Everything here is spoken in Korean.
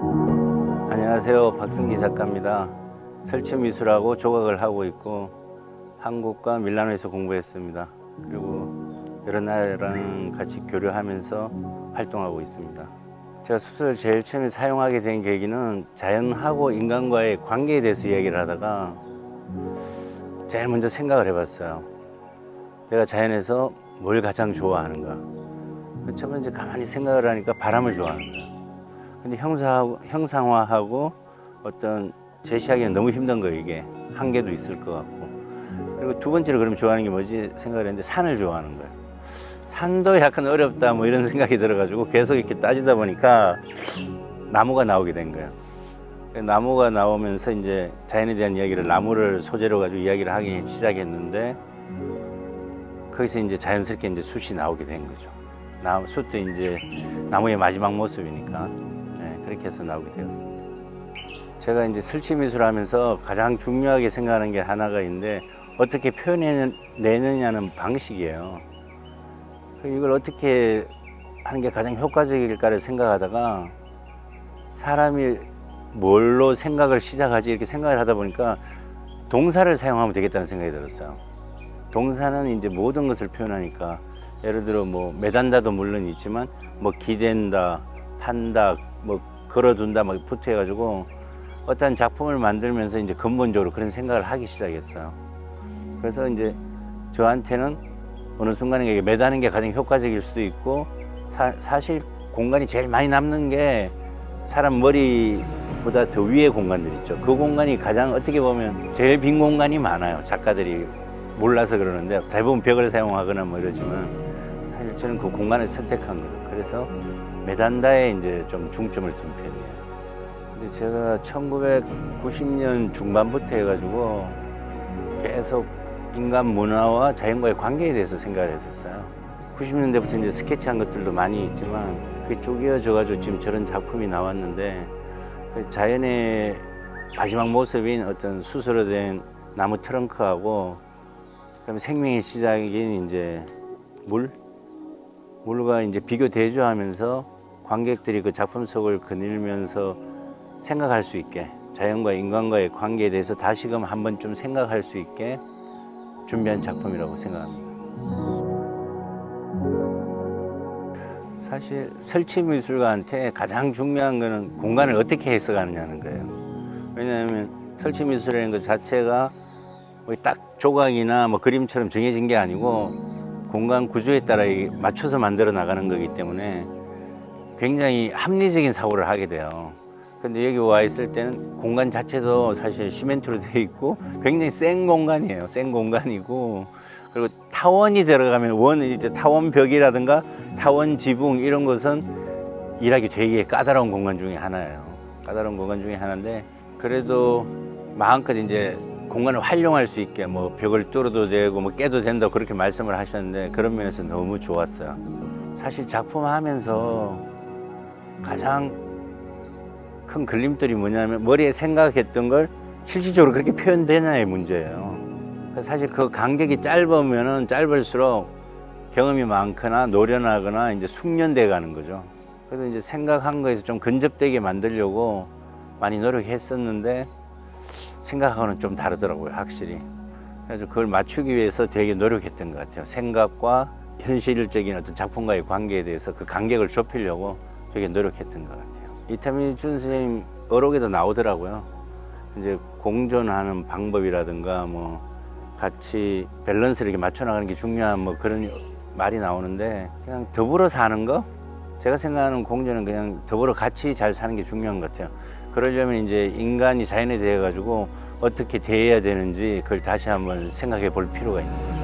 안녕하세요. 박승기 작가입니다. 설치미술하고 조각을 하고 있고 한국과 밀라노에서 공부했습니다. 그리고 여러 나라랑 같이 교류하면서 활동하고 있습니다. 제가 수술을 제일 처음에 사용하게 된 계기는 자연하고 인간과의 관계에 대해서 이야기를 하다가 제일 먼저 생각을 해봤어요. 내가 자연에서 뭘 가장 좋아하는가. 첫 번째 가만히 생각을 하니까 바람을 좋아하는 거예요. 근데 형상화하고 어떤 제시하기는 너무 힘든 거예요. 이게 한계도 있을 것 같고. 그리고 두 번째로 그럼 좋아하는 게 뭐지 생각을 했는데 산을 좋아하는 거예요. 산도 약간 어렵다 뭐 이런 생각이 들어가지고 계속 이렇게 따지다 보니까 나무가 나오게 된 거예요. 나무가 나오면서 이제 자연에 대한 이야기를 나무를 소재로 가지고 이야기를 하기 시작했는데 거기서 이제 자연스럽게 이제 숯이 나오게 된 거죠. 숯도 이제 나무의 마지막 모습이니까 그렇게 해서 나오게 되었습니다. 제가 이제 설치미술을 하면서 가장 중요하게 생각하는 게 하나가 있는데 어떻게 표현해내느냐는 방식이에요. 이걸 어떻게 하는 게 가장 효과적일까를 생각하다가 사람이 뭘로 생각을 시작하지 이렇게 생각을 하다 보니까 동사를 사용하면 되겠다는 생각이 들었어요. 동사는 이제 모든 것을 표현하니까 예를 들어 뭐 매단다도 물론 있지만 뭐 기댄다, 판다, 뭐 걸어둔다 막 붙어 해가지고 어떤 작품을 만들면서 이제 근본적으로 그런 생각을 하기 시작했어요. 그래서 이제 저한테는 어느 순간에 매다는 게 가장 효과적일 수도 있고 사실 공간이 제일 많이 남는 게 사람 머리보다 더 위에 공간들 있죠. 그 공간이 가장 어떻게 보면 제일 빈 공간이 많아요. 작가들이 몰라서 그러는데 대부분 벽을 사용하거나 뭐 이러지만 사실 저는 그 공간을 선택한 거예요. 그래서 매단다에 이제 좀 중점을 둔 편이에요. 근데 제가 1990년 중반부터 해가지고 계속 인간 문화와 자연과의 관계에 대해서 생각을 했었어요. 90년대부터 이제 스케치한 것들도 많이 있지만 그게 쪼개어져가지고 지금 저런 작품이 나왔는데 자연의 마지막 모습인 어떤 숯으로 된 나무 트렁크하고 그다음에 생명의 시작인 이제 물과 이제 비교 대조하면서 관객들이 그 작품 속을 거닐면서 생각할 수 있게 자연과 인간과의 관계에 대해서 다시금 한번 좀 생각할 수 있게 준비한 작품이라고 생각합니다. 사실 설치미술가한테 가장 중요한 거는 공간을 어떻게 해석하느냐는 거예요. 왜냐하면 설치미술이라는 것 자체가 딱 조각이나 뭐 그림처럼 정해진 게 아니고 공간 구조에 따라 맞춰서 만들어 나가는 거기 때문에 굉장히 합리적인 사고를 하게 돼요. 근데 여기 와 있을 때는 공간 자체도 사실 시멘트로 되어 있고 굉장히 센 공간이에요. 센 공간이고 그리고 타원이 들어가면 이제 타원 벽이라든가 타원 지붕 이런 것은 일하기 되게 까다로운 공간 중에 하나예요. 까다로운 공간 중에 하나인데 그래도 마음껏 이제 공간을 활용할 수 있게 뭐 벽을 뚫어도 되고 뭐 깨도 된다고 그렇게 말씀을 하셨는데 그런 면에서 너무 좋았어요. 사실 작품하면서 가장 큰 걸림돌이 뭐냐면 머리에 생각했던 걸 실질적으로 그렇게 표현되냐의 문제예요. 사실 그 간격이 짧으면은 짧을수록 경험이 많거나 노련하거나 이제 숙련돼 가는 거죠. 그래서 이제 생각한 거에서 좀 근접되게 만들려고 많이 노력했었는데 생각하고는 좀 다르더라고요, 확실히. 그래서 그걸 맞추기 위해서 되게 노력했던 것 같아요. 생각과 현실적인 어떤 작품과의 관계에 대해서 그 간격을 좁히려고 되게 노력했던 것 같아요. 이태미 준 선생님 어록에도 나오더라고요. 이제 공존하는 방법이라든가 뭐 같이 밸런스를 이렇게 맞춰 나가는 게 중요한 뭐 그런 말이 나오는데 그냥 더불어 사는 거? 제가 생각하는 공존은 그냥 더불어 같이 잘 사는 게 중요한 것 같아요. 그러려면 이제 인간이 자연에 대해 가지고 어떻게 대해야 되는지 그걸 다시 한번 생각해 볼 필요가 있는 거죠.